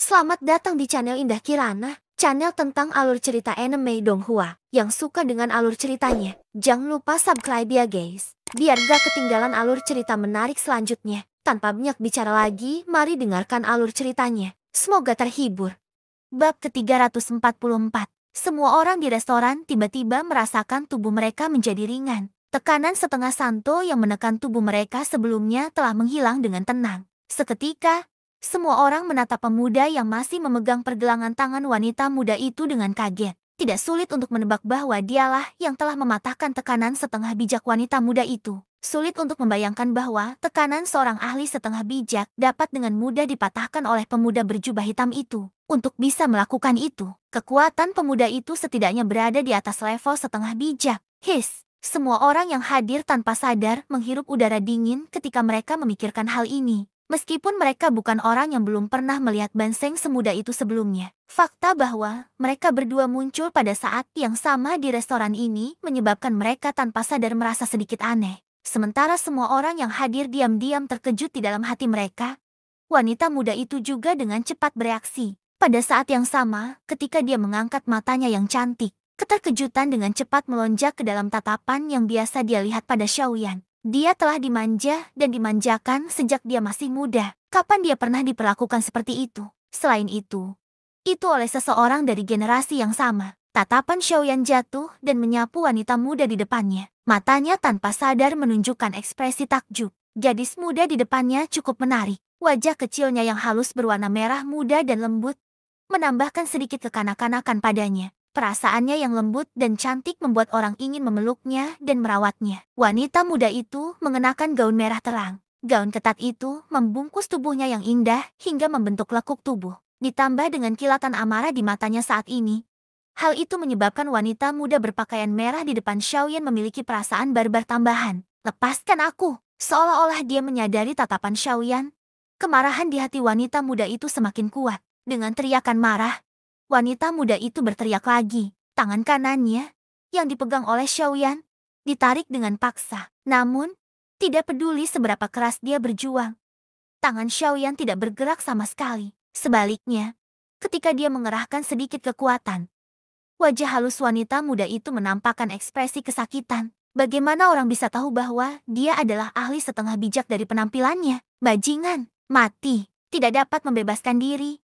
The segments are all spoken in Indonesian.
Selamat datang di channel Indah Kirana, channel tentang alur cerita anime Donghua. Yang suka dengan alur ceritanya, jangan lupa subscribe ya guys, biar gak ketinggalan alur cerita menarik selanjutnya. Tanpa banyak bicara lagi, mari dengarkan alur ceritanya. Semoga terhibur. Bab ke-344. Semua orang di restoran tiba-tiba merasakan tubuh mereka menjadi ringan. Tekanan setengah santo yang menekan tubuh mereka sebelumnya telah menghilang dengan tenang. Seketika, semua orang menatap pemuda yang masih memegang pergelangan tangan wanita muda itu dengan kaget. Tidak sulit untuk menebak bahwa dialah yang telah mematahkan tekanan setengah bijak wanita muda itu. Sulit untuk membayangkan bahwa tekanan seorang ahli setengah bijak dapat dengan mudah dipatahkan oleh pemuda berjubah hitam itu. Untuk bisa melakukan itu, kekuatan pemuda itu setidaknya berada di atas level setengah bijak. Semua orang yang hadir tanpa sadar menghirup udara dingin ketika mereka memikirkan hal ini. Meskipun mereka bukan orang yang belum pernah melihat Banseng semuda itu sebelumnya. Fakta bahwa mereka berdua muncul pada saat yang sama di restoran ini menyebabkan mereka tanpa sadar merasa sedikit aneh. Sementara semua orang yang hadir diam-diam terkejut di dalam hati mereka, wanita muda itu juga dengan cepat bereaksi. Pada saat yang sama, ketika dia mengangkat matanya yang cantik, keterkejutan dengan cepat melonjak ke dalam tatapan yang biasa dia lihat pada Xiaoyan. Dia telah dimanja dan dimanjakan sejak dia masih muda. Kapan dia pernah diperlakukan seperti itu? Selain itu oleh seseorang dari generasi yang sama. Tatapan Xiaoyan jatuh dan menyapu wanita muda di depannya. Matanya tanpa sadar menunjukkan ekspresi takjub. Gadis muda di depannya cukup menarik. Wajah kecilnya yang halus berwarna merah muda dan lembut menambahkan sedikit kekanak-kanakan padanya. Perasaannya yang lembut dan cantik membuat orang ingin memeluknya dan merawatnya. Wanita muda itu mengenakan gaun merah terang. Gaun ketat itu membungkus tubuhnya yang indah hingga membentuk lekuk tubuh. Ditambah dengan kilatan amarah di matanya saat ini. Hal itu menyebabkan wanita muda berpakaian merah di depan Xiaoyan memiliki perasaan barbar tambahan. Lepaskan aku! Seolah-olah dia menyadari tatapan Xiaoyan. Kemarahan di hati wanita muda itu semakin kuat. Dengan teriakan marah, wanita muda itu berteriak lagi. Tangan kanannya, yang dipegang oleh Xiaoyan, ditarik dengan paksa. Namun, tidak peduli seberapa keras dia berjuang, tangan Xiaoyan tidak bergerak sama sekali. Sebaliknya, ketika dia mengerahkan sedikit kekuatan, wajah halus wanita muda itu menampakkan ekspresi kesakitan. Bagaimana orang bisa tahu bahwa dia adalah ahli setengah bijak dari penampilannya? Bajingan, mati, tidak dapat membebaskan diri.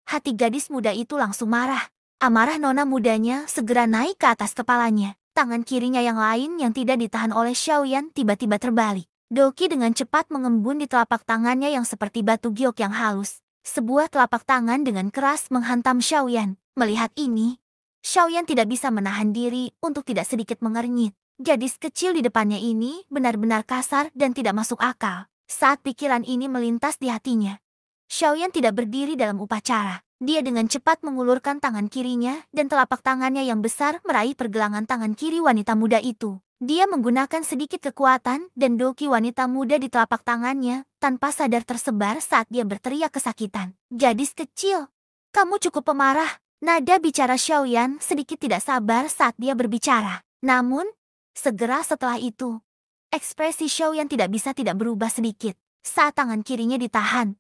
Hati gadis muda itu langsung marah. Amarah nona mudanya segera naik ke atas kepalanya. Tangan kirinya yang lain yang tidak ditahan oleh Xiaoyan tiba-tiba terbalik. Doki dengan cepat mengembun di telapak tangannya yang seperti batu giok yang halus. Sebuah telapak tangan dengan keras menghantam Xiaoyan. Melihat ini, Xiaoyan tidak bisa menahan diri untuk tidak sedikit mengernyit. Gadis kecil di depannya ini benar-benar kasar dan tidak masuk akal. Saat pikiran ini melintas di hatinya, Xiaoyan tidak berdiri dalam upacara. Dia dengan cepat mengulurkan tangan kirinya dan telapak tangannya yang besar meraih pergelangan tangan kiri wanita muda itu. Dia menggunakan sedikit kekuatan dan doki wanita muda di telapak tangannya tanpa sadar tersebar saat dia berteriak kesakitan. Gadis kecil, kamu cukup pemarah. Nada bicara Xiaoyan sedikit tidak sabar saat dia berbicara. Namun, segera setelah itu, ekspresi Xiaoyan tidak bisa tidak berubah sedikit. Saat tangan kirinya ditahan,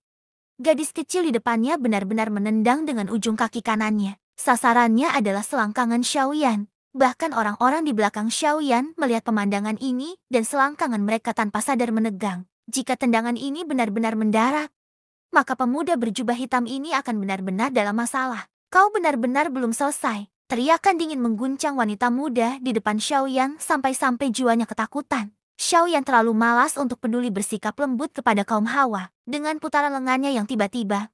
gadis kecil di depannya benar-benar menendang dengan ujung kaki kanannya. Sasarannya adalah selangkangan Xiaoyan. Bahkan orang-orang di belakang Xiaoyan melihat pemandangan ini dan selangkangan mereka tanpa sadar menegang. Jika tendangan ini benar-benar mendarat, maka pemuda berjubah hitam ini akan benar-benar dalam masalah. Kau benar-benar belum selesai. Teriakan dingin mengguncang wanita muda di depan Xiaoyan sampai-sampai jiwanya ketakutan. Xiaoyan terlalu malas untuk peduli bersikap lembut kepada kaum Hawa. Dengan putaran lengannya yang tiba-tiba,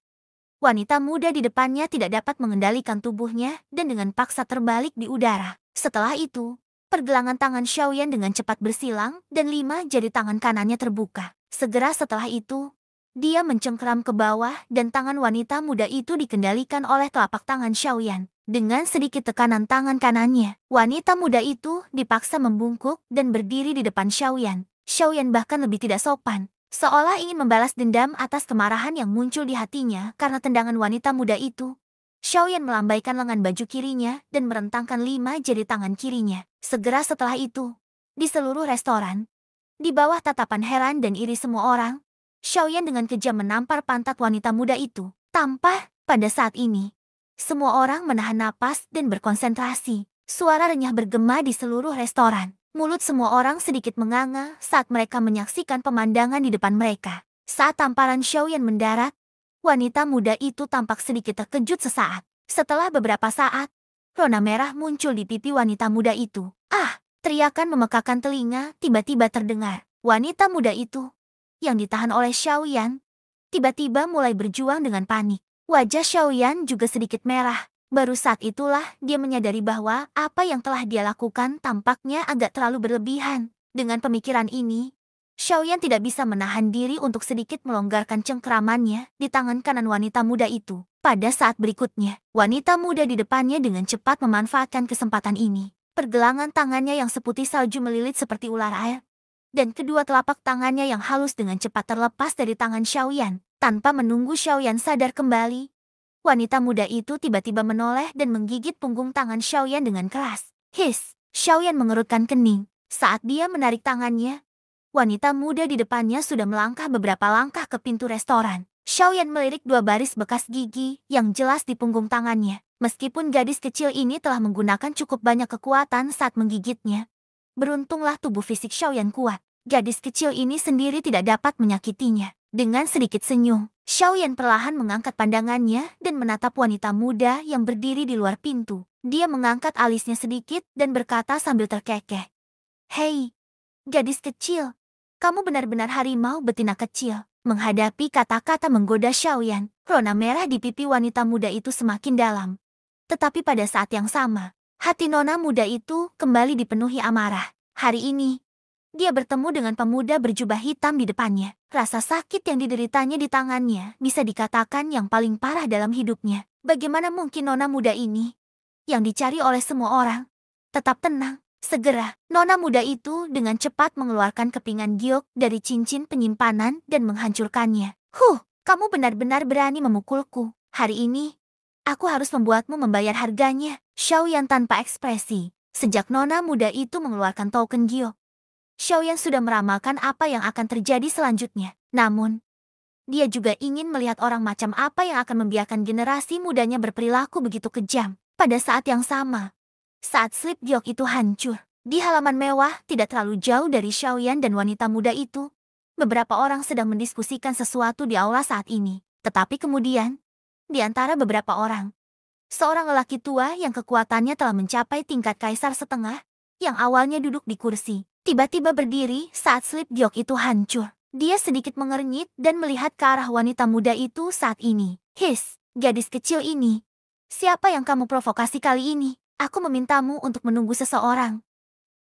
wanita muda di depannya tidak dapat mengendalikan tubuhnya dan dengan paksa terbalik di udara. Setelah itu, pergelangan tangan Xiaoyan dengan cepat bersilang dan 5 jari tangan kanannya terbuka. Segera setelah itu, dia mencengkeram ke bawah dan tangan wanita muda itu dikendalikan oleh telapak tangan Xiaoyan. Dengan sedikit tekanan tangan kanannya, wanita muda itu dipaksa membungkuk dan berdiri di depan Xiaoyan. Xiaoyan bahkan lebih tidak sopan, seolah ingin membalas dendam atas kemarahan yang muncul di hatinya karena tendangan wanita muda itu. Xiaoyan melambaikan lengan baju kirinya dan merentangkan 5 jari tangan kirinya. Segera setelah itu, di seluruh restoran, di bawah tatapan heran dan iri semua orang, Xiaoyan dengan kejam menampar pantat wanita muda itu. Tanpa Pada saat ini, semua orang menahan napas dan berkonsentrasi. Suara renyah bergema di seluruh restoran. Mulut semua orang sedikit menganga saat mereka menyaksikan pemandangan di depan mereka. Saat tamparan Xiaoyan mendarat, wanita muda itu tampak sedikit terkejut sesaat. Setelah beberapa saat, rona merah muncul di pipi wanita muda itu. Ah! Teriakan memekakan telinga tiba-tiba terdengar. Wanita muda itu, yang ditahan oleh Xiaoyan, tiba-tiba mulai berjuang dengan panik. Wajah Xiaoyan juga sedikit merah. Baru saat itulah dia menyadari bahwa apa yang telah dia lakukan tampaknya agak terlalu berlebihan. Dengan pemikiran ini, Xiaoyan tidak bisa menahan diri untuk sedikit melonggarkan cengkeramannya di tangan kanan wanita muda itu. Pada saat berikutnya, wanita muda di depannya dengan cepat memanfaatkan kesempatan ini. Pergelangan tangannya yang seputih salju melilit seperti ular air, dan kedua telapak tangannya yang halus dengan cepat terlepas dari tangan Xiaoyan. Tanpa menunggu Xiaoyan sadar kembali, wanita muda itu tiba-tiba menoleh dan menggigit punggung tangan Xiaoyan dengan keras. His! Xiaoyan mengerutkan kening. Saat dia menarik tangannya, wanita muda di depannya sudah melangkah beberapa langkah ke pintu restoran. Xiaoyan melirik dua baris bekas gigi yang jelas di punggung tangannya. Meskipun gadis kecil ini telah menggunakan cukup banyak kekuatan saat menggigitnya, beruntunglah tubuh fisik Xiaoyan kuat. Gadis kecil ini sendiri tidak dapat menyakitinya. Dengan sedikit senyum, Xiaoyan perlahan mengangkat pandangannya dan menatap wanita muda yang berdiri di luar pintu. Dia mengangkat alisnya sedikit dan berkata sambil terkekeh. Hei, gadis kecil, kamu benar-benar harimau betina kecil. Menghadapi kata-kata menggoda Xiaoyan, rona merah di pipi wanita muda itu semakin dalam. Tetapi pada saat yang sama, hati nona muda itu kembali dipenuhi amarah. Hari ini, dia bertemu dengan pemuda berjubah hitam di depannya. Rasa sakit yang dideritanya di tangannya bisa dikatakan yang paling parah dalam hidupnya. Bagaimana mungkin nona muda ini, yang dicari oleh semua orang, tetap tenang? Segera, nona muda itu dengan cepat mengeluarkan kepingan giok dari cincin penyimpanan dan menghancurkannya. Kamu benar-benar berani memukulku. Hari ini, aku harus membuatmu membayar harganya. Xiaoyan tanpa ekspresi. Sejak nona muda itu mengeluarkan token giok, Xiaoyan sudah meramalkan apa yang akan terjadi selanjutnya. Namun, dia juga ingin melihat orang macam apa yang akan membiarkan generasi mudanya berperilaku begitu kejam. Pada saat yang sama, saat slip giok itu hancur, di halaman mewah tidak terlalu jauh dari Xiaoyan dan wanita muda itu, beberapa orang sedang mendiskusikan sesuatu di aula saat ini. Tetapi kemudian, di antara beberapa orang, seorang lelaki tua yang kekuatannya telah mencapai tingkat kaisar setengah, yang awalnya duduk di kursi, tiba-tiba berdiri saat slip giok itu hancur. Dia sedikit mengernyit dan melihat ke arah wanita muda itu saat ini. His, gadis kecil ini, siapa yang kamu provokasi kali ini? Aku memintamu untuk menunggu seseorang.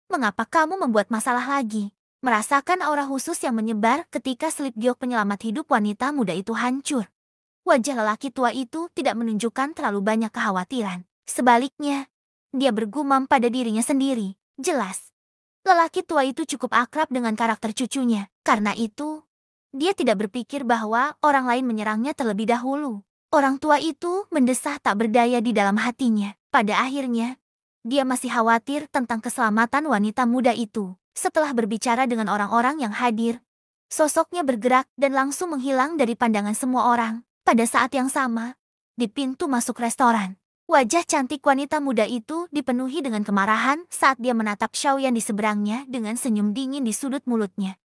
Mengapa kamu membuat masalah lagi? Merasakan aura khusus yang menyebar ketika slip giok penyelamat hidup wanita muda itu hancur. Wajah lelaki tua itu tidak menunjukkan terlalu banyak kekhawatiran. Sebaliknya, dia bergumam pada dirinya sendiri. Jelas, lelaki tua itu cukup akrab dengan karakter cucunya. Karena itu, dia tidak berpikir bahwa orang lain menyerangnya terlebih dahulu. Orang tua itu mendesah tak berdaya di dalam hatinya. Pada akhirnya, dia masih khawatir tentang keselamatan wanita muda itu. Setelah berbicara dengan orang-orang yang hadir, sosoknya bergerak dan langsung menghilang dari pandangan semua orang. Pada saat yang sama, di pintu masuk restoran, wajah cantik wanita muda itu dipenuhi dengan kemarahan saat dia menatap Xiaoyan di seberangnya dengan senyum dingin di sudut mulutnya.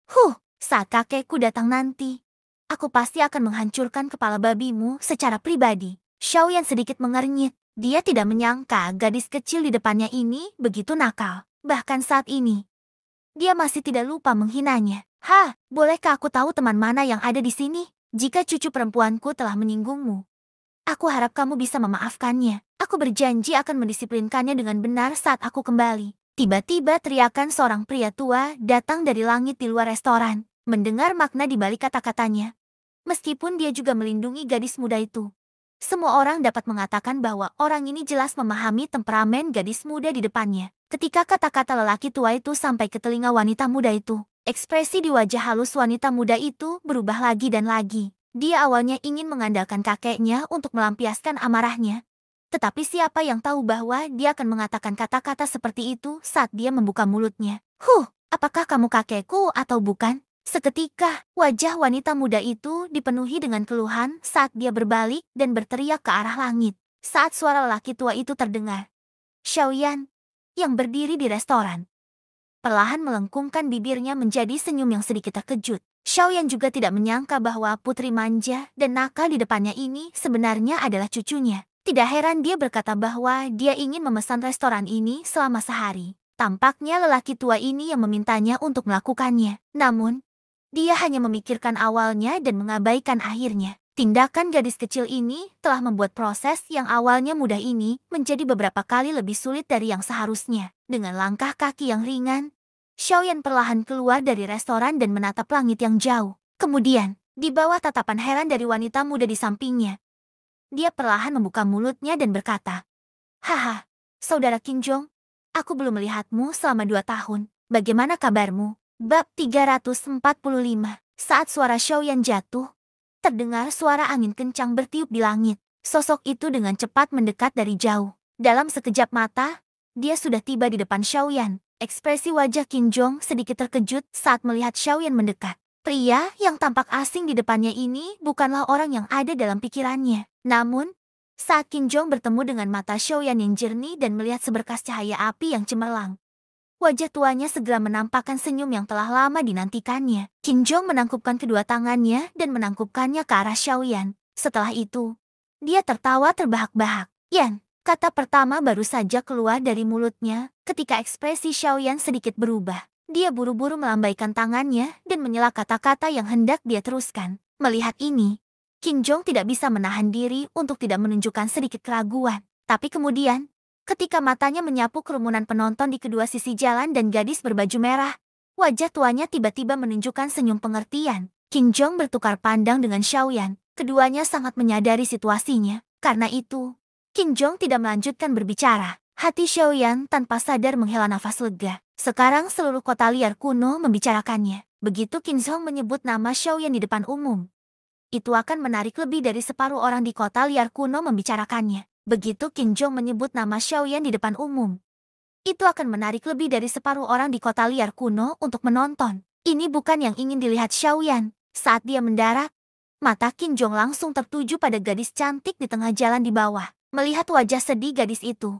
Saat kakekku datang nanti, aku pasti akan menghancurkan kepala babimu secara pribadi. Xiaoyan sedikit mengernyit. Dia tidak menyangka gadis kecil di depannya ini begitu nakal. Bahkan saat ini, dia masih tidak lupa menghinanya. Bolehkah aku tahu teman mana yang ada di sini? Jika cucu perempuanku telah menyinggungmu, aku harap kamu bisa memaafkannya. Aku berjanji akan mendisiplinkannya dengan benar saat aku kembali. Tiba-tiba teriakan seorang pria tua datang dari langit di luar restoran. Mendengar makna di balik kata-katanya, meskipun dia juga melindungi gadis muda itu, semua orang dapat mengatakan bahwa orang ini jelas memahami temperamen gadis muda di depannya. Ketika kata-kata lelaki tua itu sampai ke telinga wanita muda itu, ekspresi di wajah halus wanita muda itu berubah lagi dan lagi. Dia awalnya ingin mengandalkan kakeknya untuk melampiaskan amarahnya. Tetapi siapa yang tahu bahwa dia akan mengatakan kata-kata seperti itu saat dia membuka mulutnya. Apakah kamu kakekku atau bukan? Seketika, wajah wanita muda itu dipenuhi dengan keluhan saat dia berbalik dan berteriak ke arah langit. Saat suara lelaki tua itu terdengar, Xiaoyan, yang berdiri di restoran, perlahan melengkungkan bibirnya menjadi senyum yang sedikit terkejut. Xiaoyan juga tidak menyangka bahwa putri manja dan nakal di depannya ini sebenarnya adalah cucunya. Tidak heran dia berkata bahwa dia ingin memesan restoran ini selama sehari. Tampaknya lelaki tua ini yang memintanya untuk melakukannya. Namun, dia hanya memikirkan awalnya dan mengabaikan akhirnya. Tindakan gadis kecil ini telah membuat proses yang awalnya mudah ini menjadi beberapa kali lebih sulit dari yang seharusnya. Dengan langkah kaki yang ringan, Xiaoyan perlahan keluar dari restoran dan menatap langit yang jauh. Kemudian, di bawah tatapan heran dari wanita muda di sampingnya, dia perlahan membuka mulutnya dan berkata, "Haha, saudara Qingjong, aku belum melihatmu selama 2 tahun. Bagaimana kabarmu?" Bab 345. Saat suara Xiaoyan jatuh, terdengar suara angin kencang bertiup di langit. Sosok itu dengan cepat mendekat dari jauh. Dalam sekejap mata, dia sudah tiba di depan Xiaoyan. Ekspresi wajah Qingjong sedikit terkejut saat melihat Xiaoyan mendekat. Pria yang tampak asing di depannya ini bukanlah orang yang ada dalam pikirannya. Namun, saat Qingjong bertemu dengan mata Xiaoyan yang jernih dan melihat seberkas cahaya api yang cemerlang, wajah tuanya segera menampakkan senyum yang telah lama dinantikannya. Qingjong menangkupkan kedua tangannya dan menangkupkannya ke arah Xiaoyan. Setelah itu, dia tertawa terbahak-bahak. "Yan," kata pertama baru saja keluar dari mulutnya ketika ekspresi Xiaoyan sedikit berubah. Dia buru-buru melambaikan tangannya dan menyela kata-kata yang hendak dia teruskan. Melihat ini, Qingjong tidak bisa menahan diri untuk tidak menunjukkan sedikit keraguan. Tapi kemudian, ketika matanya menyapu kerumunan penonton di kedua sisi jalan dan gadis berbaju merah, wajah tuanya tiba-tiba menunjukkan senyum pengertian. Qingjong bertukar pandang dengan Xiaoyan. Keduanya sangat menyadari situasinya. Karena itu, Qingjong tidak melanjutkan berbicara. Hati Xiaoyan tanpa sadar menghela nafas lega. Sekarang seluruh kota liar kuno membicarakannya. Begitu Qingjong menyebut nama Xiaoyan di depan umum, itu akan menarik lebih dari separuh orang di kota liar kuno membicarakannya. Begitu Qingjong menyebut nama Xiaoyan di depan umum, itu akan menarik lebih dari separuh orang di kota liar kuno untuk menonton. Ini bukan yang ingin dilihat Xiaoyan. Saat dia mendarat, mata Qingjong langsung tertuju pada gadis cantik di tengah jalan di bawah. Melihat wajah sedih gadis itu,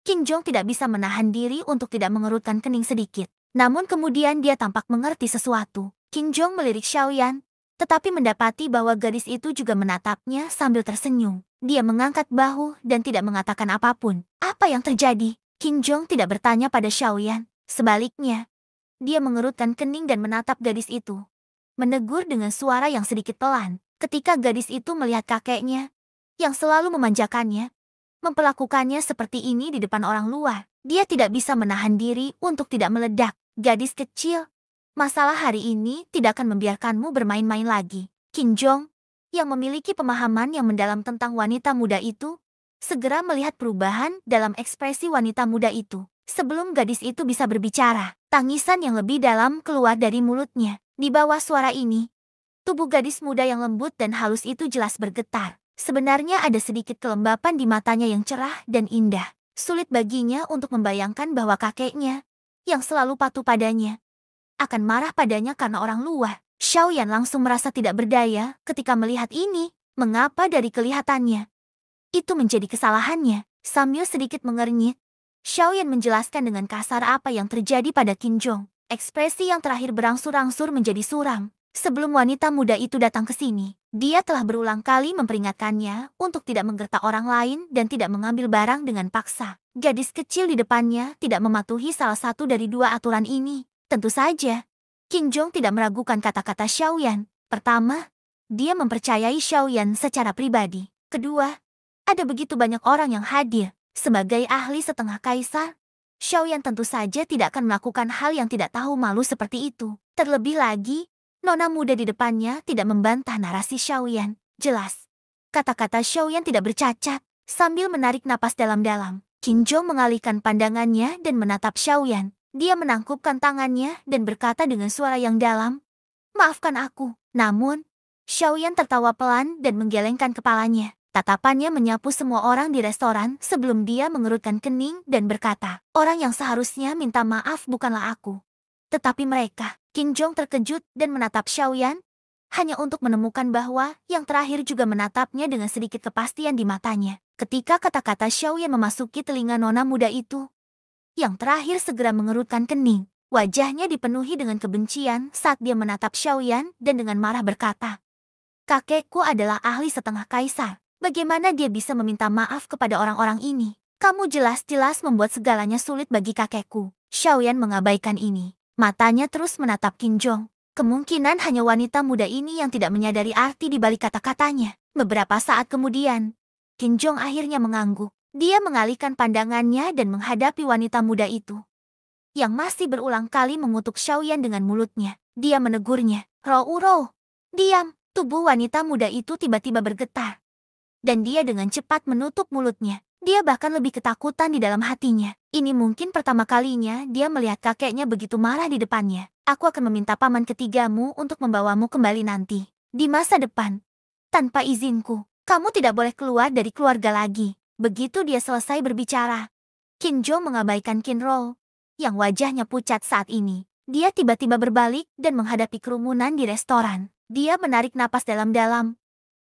Qingjong tidak bisa menahan diri untuk tidak mengerutkan kening sedikit. Namun kemudian dia tampak mengerti sesuatu. Qingjong melirik Xiaoyan, tetapi mendapati bahwa gadis itu juga menatapnya sambil tersenyum. Dia mengangkat bahu dan tidak mengatakan apapun. Apa yang terjadi? Qingjong tidak bertanya pada Xiaoyan. Sebaliknya, dia mengerutkan kening dan menatap gadis itu, menegur dengan suara yang sedikit pelan. Ketika gadis itu melihat kakeknya, yang selalu memanjakannya, memperlakukannya seperti ini di depan orang luar, dia tidak bisa menahan diri untuk tidak meledak. "Gadis kecil, masalah hari ini tidak akan membiarkanmu bermain-main lagi." Qingjong, yang memiliki pemahaman yang mendalam tentang wanita muda itu, segera melihat perubahan dalam ekspresi wanita muda itu. Sebelum gadis itu bisa berbicara, tangisan yang lebih dalam keluar dari mulutnya. Di bawah suara ini, tubuh gadis muda yang lembut dan halus itu jelas bergetar. Sebenarnya ada sedikit kelembapan di matanya yang cerah dan indah. Sulit baginya untuk membayangkan bahwa kakeknya, yang selalu patuh padanya, akan marah padanya karena orang luar. Xiaoyan langsung merasa tidak berdaya ketika melihat ini. Mengapa dari kelihatannya itu menjadi kesalahannya? Sambil sedikit mengernyit, Xiaoyan menjelaskan dengan kasar apa yang terjadi pada Qingjong. Ekspresi yang terakhir berangsur-angsur menjadi suram. Sebelum wanita muda itu datang ke sini, dia telah berulang kali memperingatkannya untuk tidak menggertak orang lain dan tidak mengambil barang dengan paksa. Gadis kecil di depannya tidak mematuhi salah satu dari dua aturan ini. Tentu saja, Qingjong tidak meragukan kata-kata Xiaoyan. Pertama, dia mempercayai Xiaoyan secara pribadi. Kedua, ada begitu banyak orang yang hadir. Sebagai ahli setengah kaisar, Xiaoyan tentu saja tidak akan melakukan hal yang tidak tahu malu seperti itu. Terlebih lagi, nona muda di depannya tidak membantah narasi Xiaoyan. Jelas, kata-kata Xiaoyan tidak bercacat. Sambil menarik napas dalam-dalam, Qingjong mengalihkan pandangannya dan menatap Xiaoyan. Dia menangkupkan tangannya dan berkata dengan suara yang dalam, "Maafkan aku." Namun, Xiaoyan tertawa pelan dan menggelengkan kepalanya. Tatapannya menyapu semua orang di restoran sebelum dia mengerutkan kening dan berkata, "Orang yang seharusnya minta maaf bukanlah aku, Tetapi mereka, Qin Zhong terkejut dan menatap Xiaoyan, hanya untuk menemukan bahwa yang terakhir juga menatapnya dengan sedikit kepastian di matanya. Ketika kata-kata Xiaoyan memasuki telinga nona muda itu, yang terakhir segera mengerutkan kening. Wajahnya dipenuhi dengan kebencian saat dia menatap Xiaoyan dan dengan marah berkata, "Kakekku adalah ahli setengah kaisar. Bagaimana dia bisa meminta maaf kepada orang-orang ini? Kamu jelas-jelas membuat segalanya sulit bagi kakekku." Xiaoyan mengabaikan ini. Matanya terus menatap Qin Zhong. Kemungkinan hanya wanita muda ini yang tidak menyadari arti di balik kata-katanya. Beberapa saat kemudian, Qin Zhong akhirnya mengangguk. Dia mengalihkan pandangannya dan menghadapi wanita muda itu, yang masih berulang kali mengutuk Xiaoyan dengan mulutnya. Dia menegurnya, "Ro, diam." Tubuh wanita muda itu tiba-tiba bergetar, dan dia dengan cepat menutup mulutnya. Dia bahkan lebih ketakutan di dalam hatinya. Ini mungkin pertama kalinya dia melihat kakeknya begitu marah di depannya. "Aku akan meminta paman ketigamu untuk membawamu kembali nanti. Di masa depan. Tanpa izinku, kamu tidak boleh keluar dari keluarga lagi." Begitu dia selesai berbicara, Qin Zhong mengabaikan Qin Ro, yang wajahnya pucat saat ini. Dia tiba-tiba berbalik dan menghadapi kerumunan di restoran. Dia menarik napas dalam-dalam,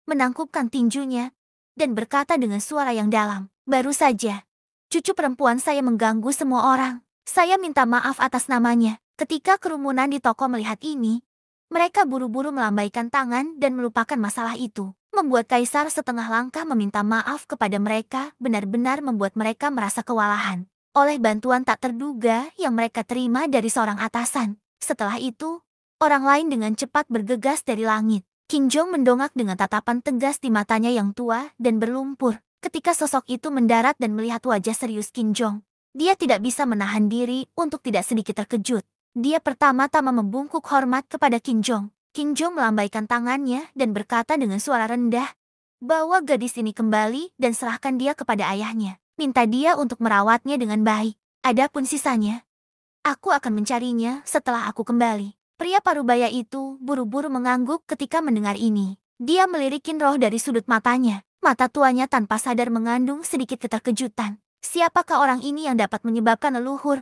menangkupkan tinjunya, dan berkata dengan suara yang dalam, "Baru saja, cucu perempuan saya mengganggu semua orang. Saya minta maaf atas namanya." Ketika kerumunan di toko melihat ini, mereka buru-buru melambaikan tangan dan melupakan masalah itu. Membuat kaisar setengah langkah meminta maaf kepada mereka benar-benar membuat mereka merasa kewalahan oleh bantuan tak terduga yang mereka terima dari seorang atasan. Setelah itu, orang lain dengan cepat bergegas dari langit. Qin Zhong mendongak dengan tatapan tegas di matanya yang tua dan berlumpur. Ketika sosok itu mendarat dan melihat wajah serius Qin Zhong, dia tidak bisa menahan diri untuk tidak sedikit terkejut. Dia pertama-tama membungkuk hormat kepada Qin Zhong. Qin Zhong melambaikan tangannya dan berkata dengan suara rendah, "Bawa gadis ini kembali dan serahkan dia kepada ayahnya. Minta dia untuk merawatnya dengan baik. Adapun sisanya, aku akan mencarinya setelah aku kembali." Pria parubaya itu buru-buru mengangguk ketika mendengar ini. Dia melirik Qin Roh dari sudut matanya. Mata tuanya tanpa sadar mengandung sedikit keterkejutan. Siapakah orang ini yang dapat menyebabkan leluhur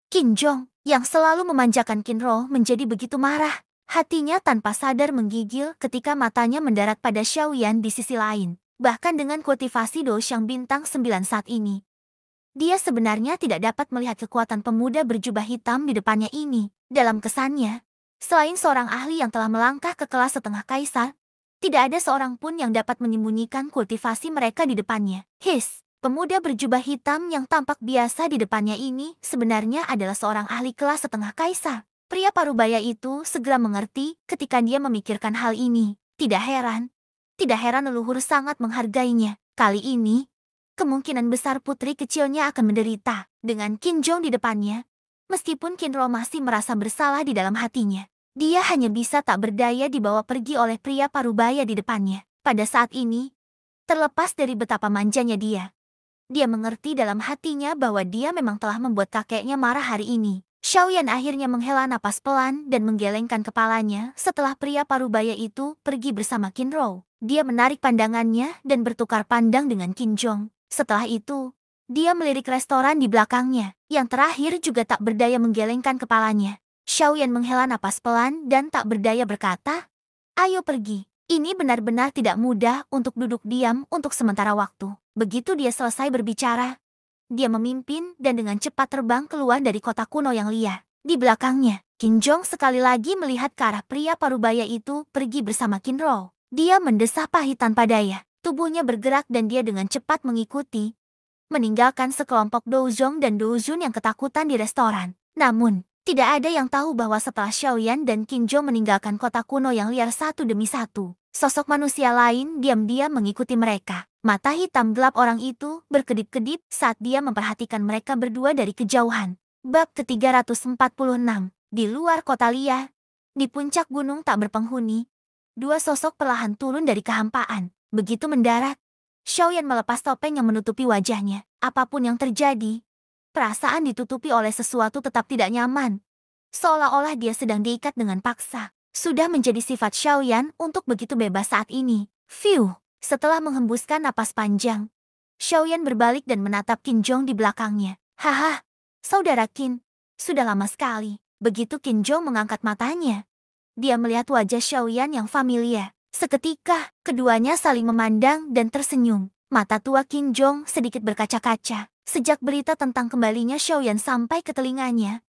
Qin Zhong, yang selalu memanjakan Qin Roh, menjadi begitu marah? Hatinya tanpa sadar menggigil ketika matanya mendarat pada Xiaoyan di sisi lain. Bahkan dengan kultivasi Doshang bintang 9 saat ini, dia sebenarnya tidak dapat melihat kekuatan pemuda berjubah hitam di depannya ini. Dalam kesannya, selain seorang ahli yang telah melangkah ke kelas setengah kaisar, tidak ada seorang pun yang dapat menyembunyikan kultivasi mereka di depannya. Pemuda berjubah hitam yang tampak biasa di depannya ini sebenarnya adalah seorang ahli kelas setengah kaisar. Pria parubaya itu segera mengerti ketika dia memikirkan hal ini. Tidak heran leluhur sangat menghargainya. Kali ini, kemungkinan besar putri kecilnya akan menderita. Dengan Qin Zhong di depannya, meskipun Qin Ro masih merasa bersalah di dalam hatinya, dia hanya bisa tak berdaya dibawa pergi oleh pria parubaya di depannya. Pada saat ini, terlepas dari betapa manjanya dia mengerti dalam hatinya bahwa dia memang telah membuat kakeknya marah hari ini. Xiaoyan akhirnya menghela napas pelan dan menggelengkan kepalanya setelah pria parubaya itu pergi bersama Qin Ro. Dia menarik pandangannya dan bertukar pandang dengan Qin Zhong. Setelah itu, dia melirik restoran di belakangnya. Yang terakhir juga tak berdaya menggelengkan kepalanya. Xiaoyan menghela napas pelan dan tak berdaya berkata, "Ayo pergi." Ini benar-benar tidak mudah untuk duduk diam untuk sementara waktu. Begitu dia selesai berbicara, dia memimpin dan dengan cepat terbang keluar dari kota kuno yang liar. Di belakangnya, Qin Zhong sekali lagi melihat ke arah pria parubaya itu pergi bersama Qin Ro. Dia mendesah pahit tanpa daya. Tubuhnya bergerak dan dia dengan cepat mengikuti, meninggalkan sekelompok Douzong dan Douzun yang ketakutan di restoran. Namun, tidak ada yang tahu bahwa setelah Xiaoyan dan Qin Zhong meninggalkan kota kuno yang liar satu demi satu, sosok manusia lain diam-diam mengikuti mereka. Mata hitam gelap orang itu berkedip-kedip saat dia memperhatikan mereka berdua dari kejauhan. Bab ke-346. Di luar kota liar, di puncak gunung tak berpenghuni, dua sosok perlahan turun dari kehampaan. Begitu mendarat, Xiaoyan melepas topeng yang menutupi wajahnya. Apapun yang terjadi, perasaan ditutupi oleh sesuatu tetap tidak nyaman. Seolah-olah dia sedang diikat dengan paksa. Sudah menjadi sifat Xiaoyan untuk begitu bebas saat ini. Setelah menghembuskan napas panjang, Xiaoyan berbalik dan menatap Qin Zhong di belakangnya. "Haha, saudara Qin, sudah lama sekali." Begitu Qin Zhong mengangkat matanya, dia melihat wajah Xiaoyan yang familiar. Seketika, keduanya saling memandang dan tersenyum. Mata tua Qin Zhong sedikit berkaca-kaca. Sejak berita tentang kembalinya Xiaoyan sampai ke telinganya,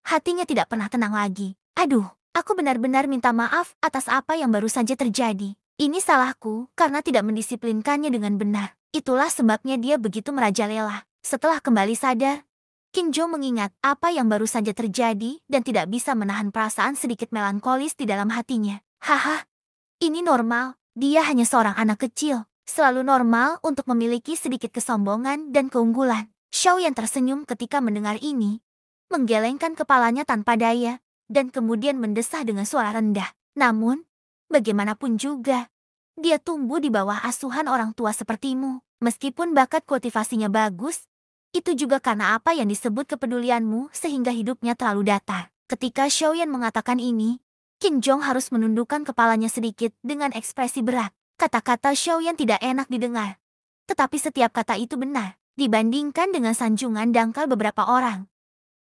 hatinya tidak pernah tenang lagi. Aduh, aku benar-benar minta maaf atas apa yang baru saja terjadi. Ini salahku karena tidak mendisiplinkannya dengan benar. Itulah sebabnya dia begitu merajalela. Setelah kembali sadar, Qin Zhong mengingat apa yang baru saja terjadi dan tidak bisa menahan perasaan sedikit melankolis di dalam hatinya. Haha, ini normal. Dia hanya seorang anak kecil. Selalu normal untuk memiliki sedikit kesombongan dan keunggulan. Xiaoyan tersenyum ketika mendengar ini, menggelengkan kepalanya tanpa daya, dan kemudian mendesah dengan suara rendah. Namun, bagaimanapun juga, dia tumbuh di bawah asuhan orang tua sepertimu. Meskipun bakat kultivasinya bagus, itu juga karena apa yang disebut kepedulianmu sehingga hidupnya terlalu datar. Ketika Xiaoyan mengatakan ini, Qin Zhong harus menundukkan kepalanya sedikit dengan ekspresi berat. Kata-kata Xiaoyan tidak enak didengar. Tetapi setiap kata itu benar. Dibandingkan dengan sanjungan dangkal beberapa orang,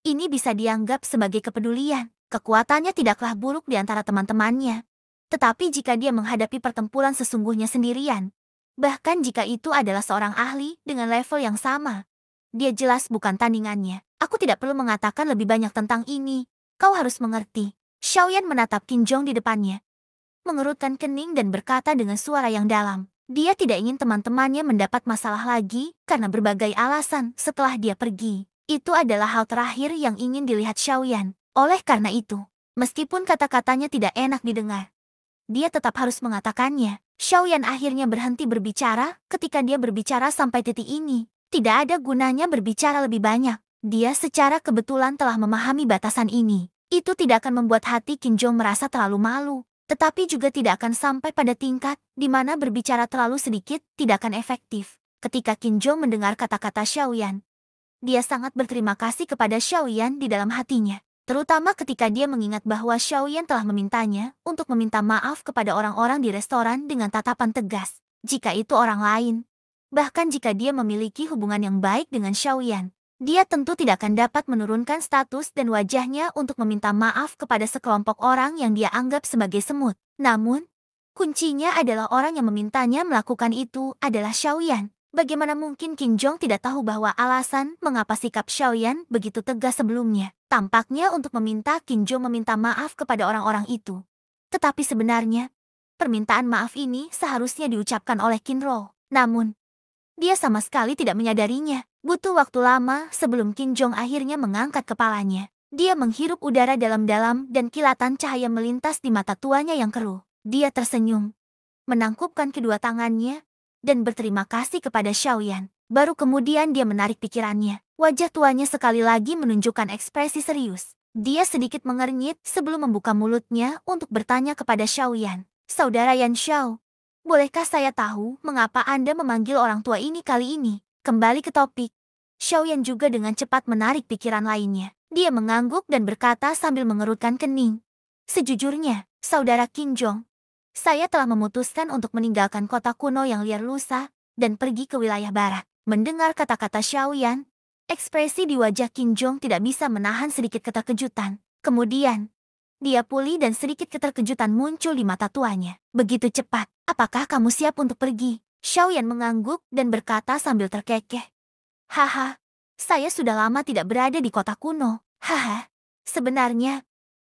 ini bisa dianggap sebagai kepedulian. Kekuatannya tidaklah buruk di antara teman-temannya. Tetapi jika dia menghadapi pertempuran sesungguhnya sendirian, bahkan jika itu adalah seorang ahli dengan level yang sama, dia jelas bukan tandingannya. Aku tidak perlu mengatakan lebih banyak tentang ini. Kau harus mengerti. Xiaoyan menatap Qin Zhong di depannya, mengerutkan kening dan berkata dengan suara yang dalam. Dia tidak ingin teman-temannya mendapat masalah lagi karena berbagai alasan setelah dia pergi. Itu adalah hal terakhir yang ingin dilihat Xiaoyan. Oleh karena itu, meskipun kata-katanya tidak enak didengar, dia tetap harus mengatakannya. Xiaoyan akhirnya berhenti berbicara ketika dia berbicara sampai titik ini. Tidak ada gunanya berbicara lebih banyak. Dia secara kebetulan telah memahami batasan ini. Itu tidak akan membuat hati Qin Zhong merasa terlalu malu, tetapi juga tidak akan sampai pada tingkat di mana berbicara terlalu sedikit tidak akan efektif. Ketika Qin Zhong mendengar kata-kata Xiaoyan, dia sangat berterima kasih kepada Xiaoyan di dalam hatinya. Terutama ketika dia mengingat bahwa Xiaoyan telah memintanya untuk meminta maaf kepada orang-orang di restoran dengan tatapan tegas. Jika itu orang lain, bahkan jika dia memiliki hubungan yang baik dengan Xiaoyan, dia tentu tidak akan dapat menurunkan status dan wajahnya untuk meminta maaf kepada sekelompok orang yang dia anggap sebagai semut. Namun, kuncinya adalah orang yang memintanya melakukan itu adalah Xiaoyan. Bagaimana mungkin Qin Zhong tidak tahu bahwa alasan mengapa sikap Xiaoyan begitu tegas sebelumnya? Tampaknya untuk meminta Qin Zhong meminta maaf kepada orang-orang itu. Tetapi sebenarnya, permintaan maaf ini seharusnya diucapkan oleh Qin Ro. Namun, dia sama sekali tidak menyadarinya. Butuh waktu lama sebelum Qin Zhong akhirnya mengangkat kepalanya. Dia menghirup udara dalam-dalam dan kilatan cahaya melintas di mata tuanya yang keruh. Dia tersenyum, menangkupkan kedua tangannya, dan berterima kasih kepada Xiaoyan. Baru kemudian dia menarik pikirannya. Wajah tuanya sekali lagi menunjukkan ekspresi serius. Dia sedikit mengernyit sebelum membuka mulutnya untuk bertanya kepada Xiaoyan. Saudara Yan Xiao, bolehkah saya tahu mengapa Anda memanggil orang tua ini kali ini? Kembali ke topik. Xiaoyan juga dengan cepat menarik pikiran lainnya. Dia mengangguk dan berkata sambil mengerutkan kening. Sejujurnya, Saudara Qin Zhong, saya telah memutuskan untuk meninggalkan kota kuno yang liar lusa dan pergi ke wilayah barat. Mendengar kata-kata Xiaoyan, ekspresi di wajah Qin Zhong tidak bisa menahan sedikit keterkejutan. Kemudian, dia pulih dan sedikit keterkejutan muncul di mata tuanya. Begitu cepat, apakah kamu siap untuk pergi? Xiaoyan mengangguk dan berkata sambil terkekeh. Haha, saya sudah lama tidak berada di kota kuno. Haha, sebenarnya,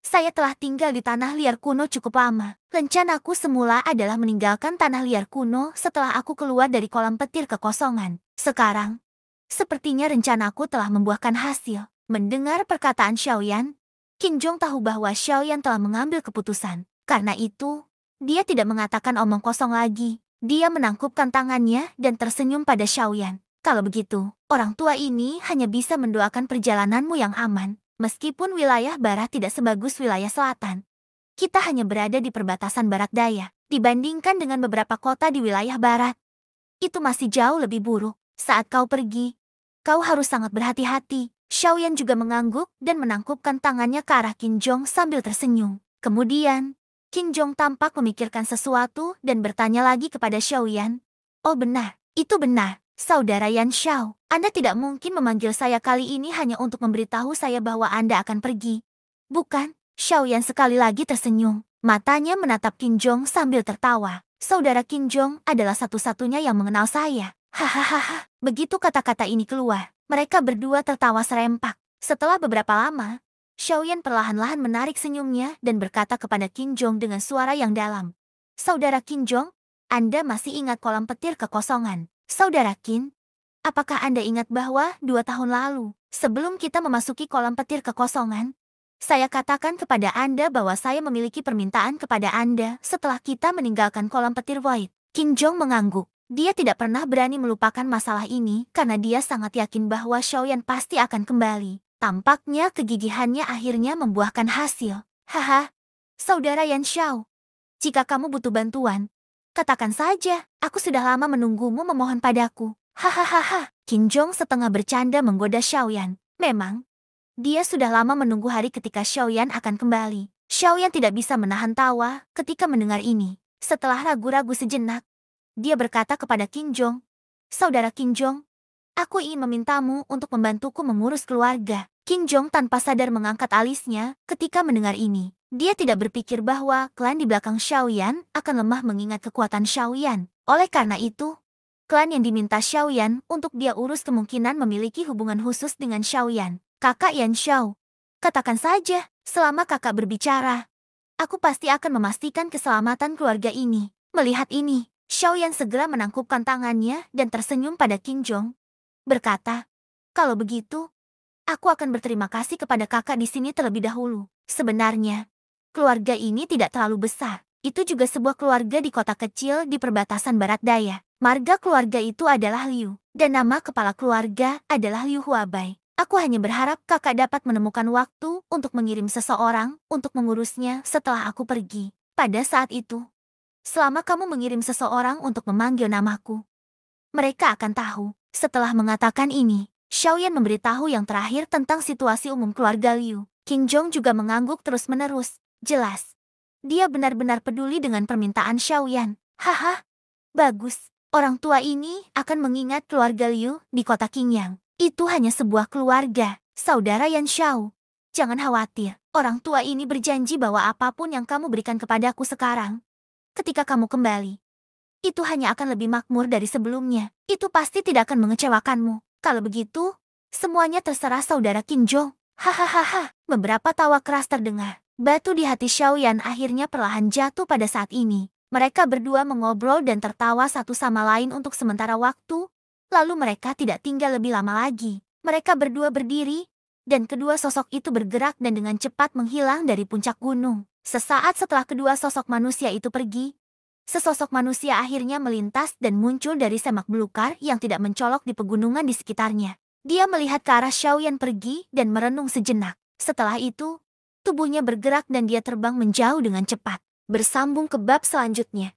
saya telah tinggal di tanah liar kuno cukup lama. Rencanaku semula adalah meninggalkan tanah liar kuno setelah aku keluar dari kolam petir kekosongan. Sekarang, sepertinya rencanaku telah membuahkan hasil. Mendengar perkataan Xiaoyan, Qin Zhong tahu bahwa Xiaoyan telah mengambil keputusan. Karena itu, dia tidak mengatakan omong kosong lagi. Dia menangkupkan tangannya dan tersenyum pada Xiaoyan. Kalau begitu, orang tua ini hanya bisa mendoakan perjalananmu yang aman. Meskipun wilayah barat tidak sebagus wilayah selatan, kita hanya berada di perbatasan barat daya. Dibandingkan dengan beberapa kota di wilayah barat, itu masih jauh lebih buruk. Saat kau pergi, kau harus sangat berhati-hati. Xiaoyan juga mengangguk dan menangkupkan tangannya ke arah Qin Zhong sambil tersenyum. Kemudian, Qin Zhong tampak memikirkan sesuatu dan bertanya lagi kepada Xiaoyan. Oh benar, itu benar. Saudara Yan Xiao, Anda tidak mungkin memanggil saya kali ini hanya untuk memberitahu saya bahwa Anda akan pergi. Bukan, Xiaoyan sekali lagi tersenyum. Matanya menatap Qin Zhong sambil tertawa. Saudara Qin Zhong adalah satu-satunya yang mengenal saya. Hahaha. Begitu kata-kata ini keluar, mereka berdua tertawa serempak. Setelah beberapa lama, Xiaoyan perlahan-lahan menarik senyumnya dan berkata kepada Qin Zhong dengan suara yang dalam. Saudara Qin Zhong, Anda masih ingat kolam petir kekosongan? Saudara Qin, apakah Anda ingat bahwa 2 tahun lalu, sebelum kita memasuki kolam petir kekosongan, saya katakan kepada Anda bahwa saya memiliki permintaan kepada Anda setelah kita meninggalkan kolam petir Void. Qin Zhong mengangguk. Dia tidak pernah berani melupakan masalah ini karena dia sangat yakin bahwa Xiaoyan pasti akan kembali. Tampaknya kegigihannya akhirnya membuahkan hasil. Haha, Saudara Yan Xiao, jika kamu butuh bantuan, katakan saja, aku sudah lama menunggumu memohon padaku. Hahaha, Qin Zhong setengah bercanda menggoda Xiaoyan. Memang, dia sudah lama menunggu hari ketika Xiaoyan akan kembali. Xiaoyan tidak bisa menahan tawa ketika mendengar ini. Setelah ragu-ragu sejenak, dia berkata kepada Qin Zhong, Saudara Qin Zhong, aku ingin memintamu untuk membantuku mengurus keluarga. Qin Zhong tanpa sadar mengangkat alisnya ketika mendengar ini. Dia tidak berpikir bahwa klan di belakang Xiaoyan akan lemah mengingat kekuatan Xiaoyan. Oleh karena itu, klan yang diminta Xiaoyan untuk dia urus kemungkinan memiliki hubungan khusus dengan Xiaoyan. Kakak Yan Xiao, katakan saja, selama kakak berbicara, aku pasti akan memastikan keselamatan keluarga ini. Melihat ini, Xiaoyan segera menangkupkan tangannya dan tersenyum pada Qin Zhong. Berkata, kalau begitu, aku akan berterima kasih kepada kakak di sini terlebih dahulu. Sebenarnya, keluarga ini tidak terlalu besar. Itu juga sebuah keluarga di kota kecil di perbatasan barat daya. Marga keluarga itu adalah Liu, dan nama kepala keluarga adalah Liu Huabai. Aku hanya berharap kakak dapat menemukan waktu untuk mengirim seseorang untuk mengurusnya setelah aku pergi. Pada saat itu, selama kamu mengirim seseorang untuk memanggil namaku, mereka akan tahu. Setelah mengatakan ini, Xiaoyan memberitahu yang terakhir tentang situasi umum keluarga Liu. Qin Zhong juga mengangguk terus-menerus. Jelas, dia benar-benar peduli dengan permintaan Xiaoyan. Haha, bagus. Orang tua ini akan mengingat keluarga Liu di kota Qingyang. Itu hanya sebuah keluarga, Saudara Yan Xiao. Jangan khawatir, orang tua ini berjanji bahwa apapun yang kamu berikan kepadaku sekarang, ketika kamu kembali, itu hanya akan lebih makmur dari sebelumnya. Itu pasti tidak akan mengecewakanmu. Kalau begitu, semuanya terserah Saudara Qin Zhong. Hahaha, beberapa tawa keras terdengar. Batu di hati Xiaoyan akhirnya perlahan jatuh pada saat ini. Mereka berdua mengobrol dan tertawa satu sama lain untuk sementara waktu. Lalu mereka tidak tinggal lebih lama lagi. Mereka berdua berdiri, dan kedua sosok itu bergerak dan dengan cepat menghilang dari puncak gunung. Sesaat setelah kedua sosok manusia itu pergi, sesosok manusia akhirnya melintas dan muncul dari semak belukar yang tidak mencolok di pegunungan di sekitarnya. Dia melihat ke arah Xiaoyan pergi dan merenung sejenak. Setelah itu, tubuhnya bergerak dan dia terbang menjauh dengan cepat. Bersambung ke bab selanjutnya.